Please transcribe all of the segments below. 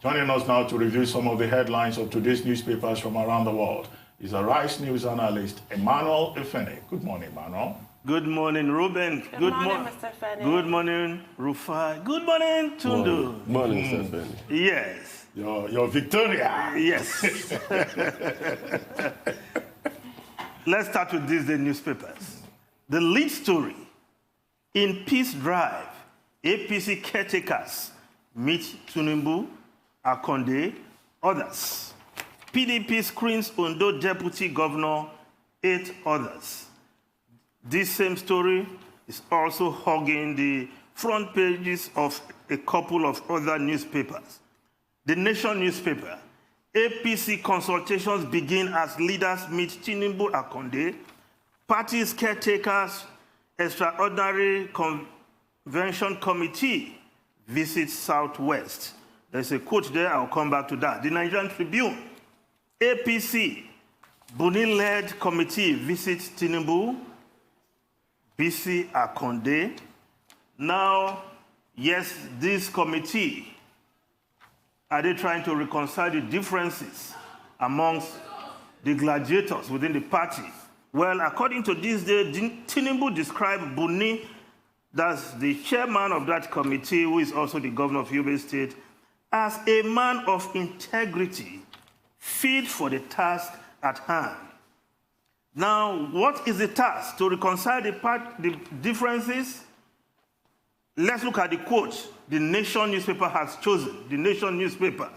Joining us now to review some of the headlines of today's newspapers from around the world is a Rice News analyst, Emmanuel Efeni. Good morning, Emmanuel. Good morning, Reuben. Good morning, Mr. Efeni. Good morning, Rufai. Good morning, Tundun. Good morning, Mr. Efeni. Yes. Your Victoria. Yes. Let's start with these newspapers. The lead story: in peace drive, APC caretakers meet Tinubu, Akande, others. PDP screens Ondo deputy governor, 8 others. This same story is also hogging the front pages of a couple of other newspapers. The Nation newspaper: APC consultations begin as leaders meet Tinubu, Akande. Party's caretakers extraordinary convention committee visits Southwest. There's a quote there, I'll come back to that. The Nigerian Tribune: APC Buni-led committee visits Tinubu, BC Akande. Now, yes, this committee, are they trying to reconcile the differences amongst the gladiators within the party? Well, according to this day, Tinubu described Buni, that's the chairman of that committee, who is also the governor of Yobe State, as a man of integrity, fit for the task at hand. Now, what is the task? To reconcile the differences? Let's look at the quote the Nation newspaper has chosen, the Nation newspaper.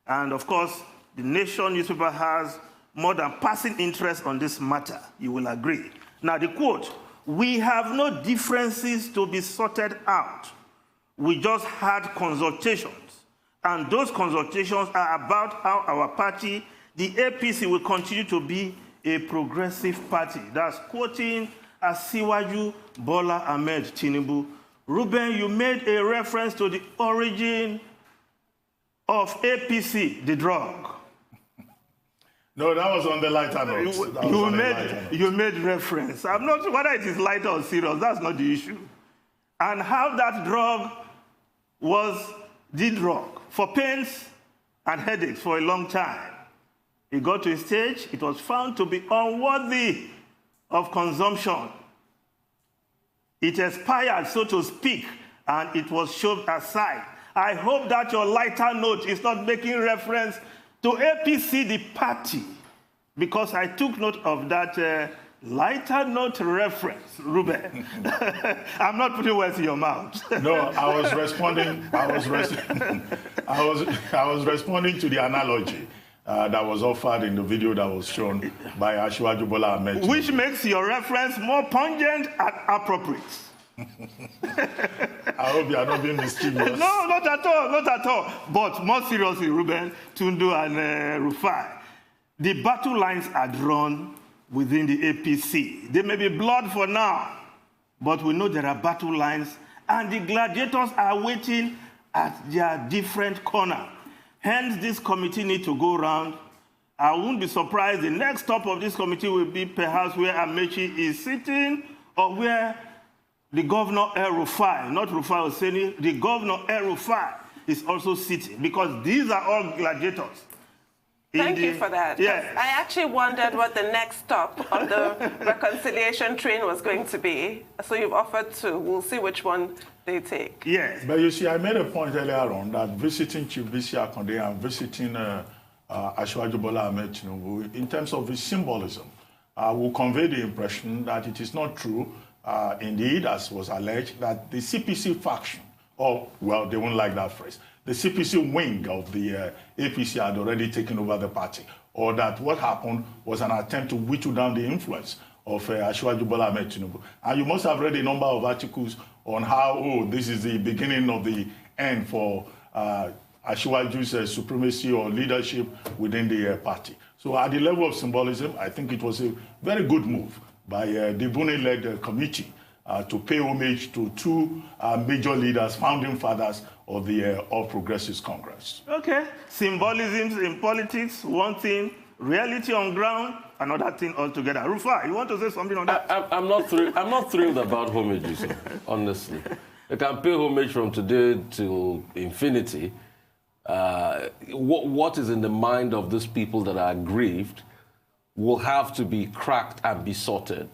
And of course, the Nation newspaper has more than passing interest on this matter, you will agree. Now, the quote: "We have no differences to be sorted out. We just had consultations. And those consultations are about how our party, the APC, will continue to be a progressive party." That's quoting Asiwaju Bola Ahmed Tinubu. Reuben, you made a reference to the origin of APC, the drug. No, that was on the lighter note. You made reference. I'm not sure whether it is lighter or serious. That's not the issue. And how that drug was the drug for pains and headaches for a long time. It got to a stage, it was found to be unworthy of consumption. It expired, so to speak, and it was shoved aside. I hope that your lighter note is not making reference to APC, the party, because I took note of that lighter note reference, Reuben. I'm not putting words in your mouth. No, I was responding. I was responding to the analogy that was offered in the video that was shown by Asiwaju Bola Ahmed. Which makes your reference more pungent and appropriate. I hope you are not being mischievous. No, not at all, not at all. But more seriously, Reuben, Tundun, and Rufai, the battle lines are drawn within the APC. They may be blood for now, but we know there are battle lines, and the gladiators are waiting at their different corner. Hence, this committee needs to go around. I won't be surprised the next stop of this committee will be perhaps where Amechi is sitting, or where the governor Rufai, not Rufai Oseni, the governor Rufai is also sitting, because these are all gladiators. Thank you for that. Yes. I actually wondered what the next stop on the reconciliation train was going to be. So you've offered two. We'll see which one they take. Yes. But you see, I made a point earlier on that visiting Chief BC Akande and visiting Asiwaju Bola Ahmed Tinubu, in terms of its symbolism, will convey the impression that it is not true, indeed, as was alleged, that the CPC faction, or, well, they won't like that phrase, the CPC wing of the APC had already taken over the party, or that what happened was an attempt to whittle down the influence of Asiwaju Bola Ahmed Tinubu. And you must have read a number of articles on how, this is the beginning of the end for Asiwaju's supremacy or leadership within the party. So at the level of symbolism, I think it was a very good move by the Buni-led committee to pay homage to two major leaders, founding fathers of the All Progressives Congress. Okay. Symbolisms in politics, one thing. Reality on ground, another thing altogether. Rufai, you want to say something on that? I'm not thrilled about homages, honestly. I can pay homage from today till infinity. what is in the mind of those people that are aggrieved will have to be cracked and be sorted,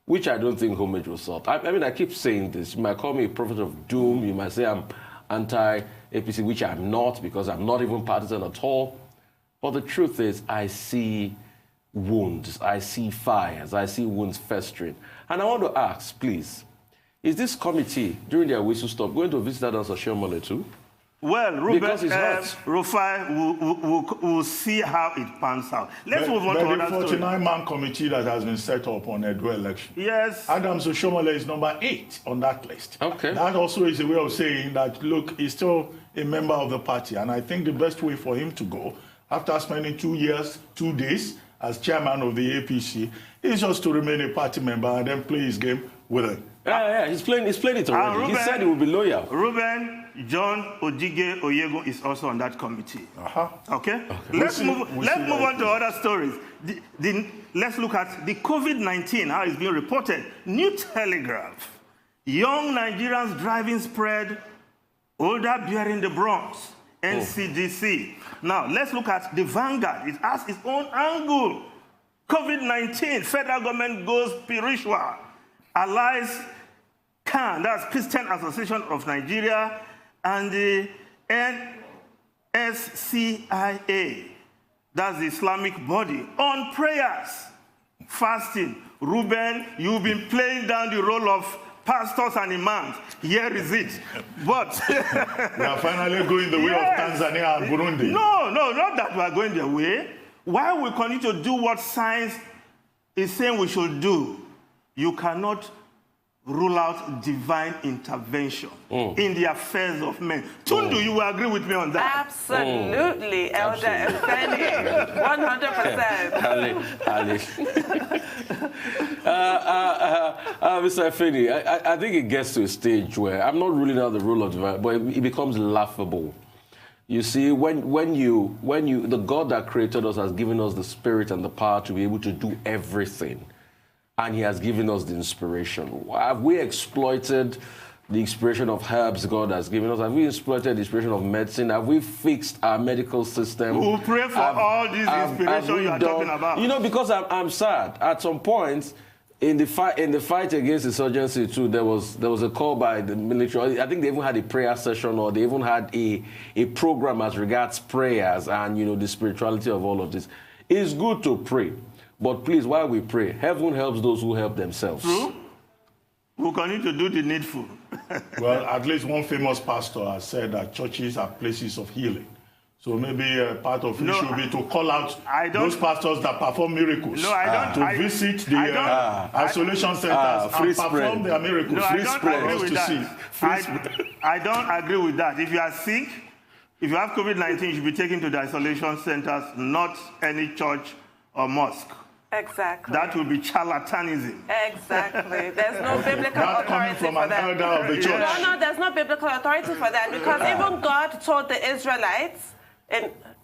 which I don't think Homage will sort. I mean, I keep saying this. You might call me a prophet of doom. You might say I'm anti-APC, which I'm not, because I'm not even partisan at all. But the truth is, I see wounds, I see fires, I see wounds festering. And I want to ask, please, is this committee, during their whistle stop, going to visit that Oseni too? Well, Reuben, Rufai, we'll see how it pans out. Let's move on to another story. The 49-man committee that has been set up on Edo election. Yes. Adams Oseni is number 8 on that list. Okay. That also is a way of saying that, look, he's still a member of the party. And I think the best way for him to go, after spending 2 years, 2 days as chairman of the APC, is just to remain a party member and then play his game with it. Yeah, he's playing it already. Reuben, he said he will be loyal. Reuben, John Ojige Oyego is also on that committee. Okay? Let's move on to other stories. Let's look at the COVID-19, how it's being reported. New Telegraph. Young Nigerians driving spread, older bearing the Bronx. NCDC. Now, let's look at the Vanguard. It has its own angle. COVID-19, federal government goes spiritual. Allies CAN, that's Christian Association of Nigeria, and the NSCIA, that's the Islamic body, on prayers, fasting. Reuben, you've been playing down the role of pastors and imams. Here is it. But we are finally going the way of Tanzania and Burundi. No, not that we are going their way. While we continue to do what science is saying we should do, you cannot rule out divine intervention in the affairs of men. Tundun, you will agree with me on that? Absolutely, Elder Efeni, 100%. Mr. Efeni, I think it gets to a stage where I'm not ruling out the rule of divine, but it becomes laughable. You see, when the God that created us has given us the spirit and the power to be able to do everything, and he has given us the inspiration. Have we exploited the inspiration of herbs God has given us? Have we exploited the inspiration of medicine? Have we fixed our medical system? We'll pray for all this inspiration you are talking about. You know, because I'm sad. At some point, in the fight against insurgency too, there was a call by the military. I think they even had a prayer session, or they even had a program as regards prayers and, you know, the spirituality of all of this. It's good to pray. But please, while we pray, heaven helps those who help themselves. True. We'll continue to do the needful. Well, at least one famous pastor has said that churches are places of healing. So maybe part of it should be to call out those pastors that perform miracles. No, I don't. To visit the isolation centers and perform their miracles. No, I don't agree with that. I don't agree with that. If you are sick, if you have COVID-19, you should be taken to the isolation centers, not any church or mosque. Exactly. That will be charlatanism. Exactly. There's no biblical That coming authority from for an that. elder of the church. No, there's no biblical authority for that, because even God told the Israelites,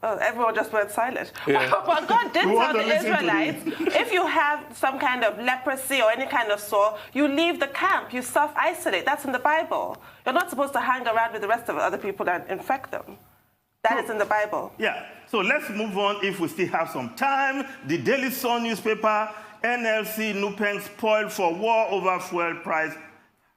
everyone just went silent. Yeah. But God did tell the Israelites, if you have some kind of leprosy or any kind of sore, you leave the camp, you self-isolate. That's in the Bible. You're not supposed to hang around with the rest of the other people and infect them. That is in the Bible. Yeah. So let's move on if we still have some time. The Daily Sun newspaper, NLC Nupeng spoiled for war over fuel price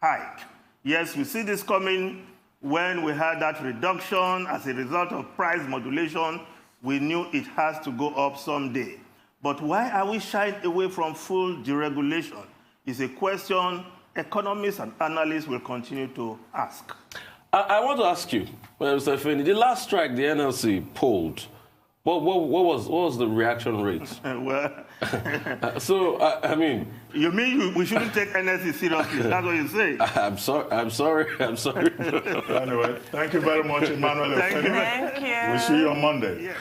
hike. Yes, we see this coming. When we had that reduction as a result of price modulation, we knew it has to go up someday. But why are we shying away from full deregulation? It's a question economists and analysts will continue to ask. I want to ask you, Mr. Efeni, the last strike the NLC pulled, what was the reaction rate? So, I mean... You mean we shouldn't take NLC seriously? That's what you say? I'm sorry. Anyway, thank you very much, Emmanuel. Thank you. We'll see you on Monday. Yes.